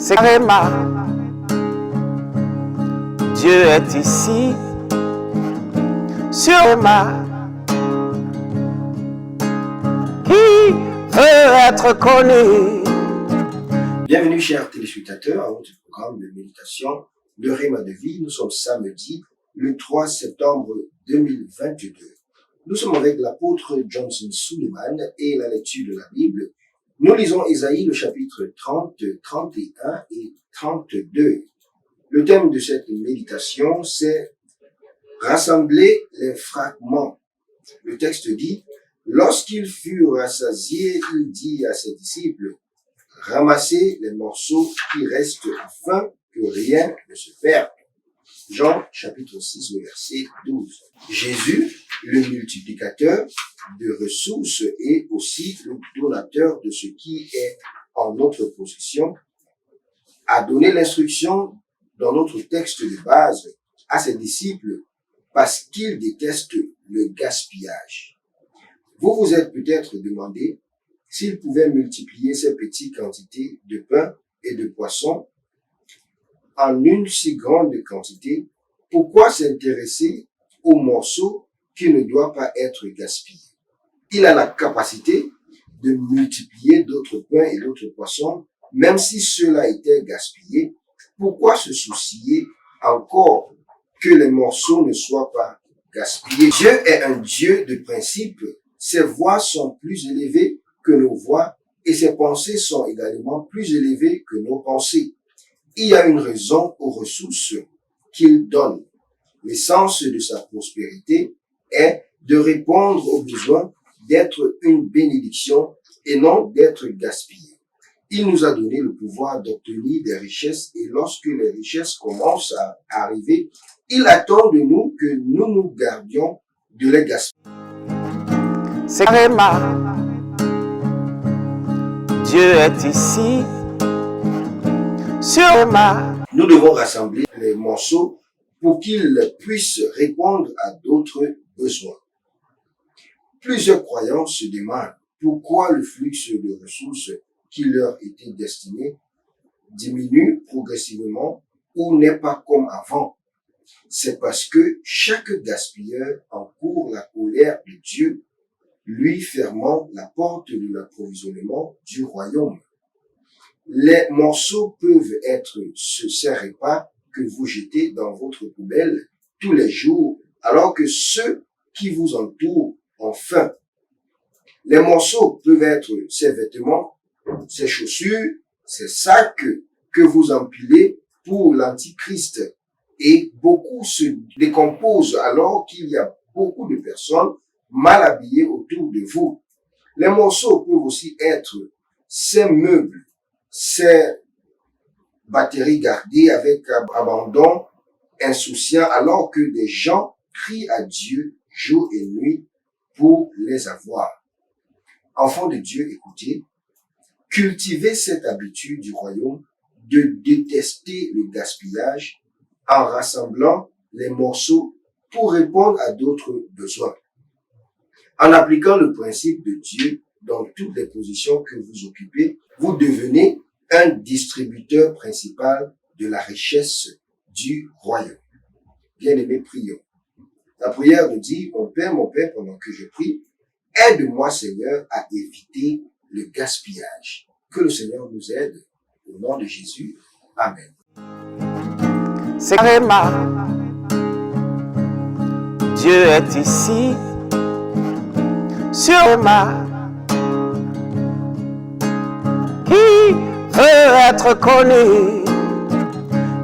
C'est Réma. Dieu est ici, sur Réma, qui veut être connu. Bienvenue chers téléspectateurs à votre programme de méditation, le Réma de vie. Nous sommes samedi, le 3 septembre 2022. Nous sommes avec l'apôtre Johnson Suleiman et la lecture de la Bible. Nous lisons Ésaïe, le chapitre 30, 31 et 32. Le thème de cette méditation, c'est « Rassembler les fragments ». Le texte dit « Lorsqu'ils furent rassasiés, il dit à ses disciples « Ramassez les morceaux qui restent afin que rien ne se perde ». Jean chapitre 6, le verset 12. Jésus, le multiplicateur de ressources et aussi le donateur de ce qui est en notre possession, a donné l'instruction dans notre texte de base à ses disciples parce qu'ils détestent le gaspillage. Vous vous êtes peut-être demandé s'ils pouvaient multiplier ces petites quantités de pain et de poisson en une si grande quantité, pourquoi s'intéresser aux morceaux qui ne doivent pas être gaspillés? Il a la capacité de multiplier d'autres pains et d'autres poissons, même si cela était gaspillé. Pourquoi se soucier encore que les morceaux ne soient pas gaspillés? Dieu est un Dieu de principe. Ses voies sont plus élevées que nos voies et ses pensées sont également plus élevées que nos pensées. Il y a une raison aux ressources qu'il donne. L'essence de sa prospérité est de répondre aux besoins, d'être une bénédiction et non d'être gaspillé. Il nous a donné le pouvoir d'obtenir des richesses et lorsque les richesses commencent à arriver, il attend de nous que nous nous gardions de les gaspiller. C'est Réma. Dieu est ici, sur Réma. Nous devons rassembler les morceaux pour qu'ils puissent répondre à d'autres besoins. Plusieurs croyants se demandent pourquoi le flux de ressources qui leur était destiné diminue progressivement ou n'est pas comme avant. C'est parce que chaque gaspilleur encourt la colère de Dieu, lui fermant la porte de l'approvisionnement du royaume. Les morceaux peuvent être ces repas que vous jetez dans votre poubelle tous les jours, alors que ceux qui vous entourent ont faim. Les morceaux peuvent être ces vêtements, ces chaussures, ces sacs que vous empilez pour l'Antichrist. Et beaucoup se décomposent alors qu'il y a beaucoup de personnes mal habillées autour de vous. Les morceaux peuvent aussi être ces meubles, ces batteries gardées avec abandon, insouciant, alors que des gens crient à Dieu jour et nuit pour les avoir. Enfants de Dieu, écoutez, cultivez cette habitude du royaume de détester le gaspillage en rassemblant les morceaux pour répondre à d'autres besoins. En appliquant le principe de Dieu dans toutes les positions que vous occupez, vous devenez un distributeur principal de la richesse du royaume. Bien-aimés, prions. La prière nous dit, mon Père, pendant que je prie, aide-moi, Seigneur, à éviter le gaspillage. Que le Seigneur nous aide. Au nom de Jésus. Amen. C'est Réma. Dieu est ici, sur Réma, qui veut être connu.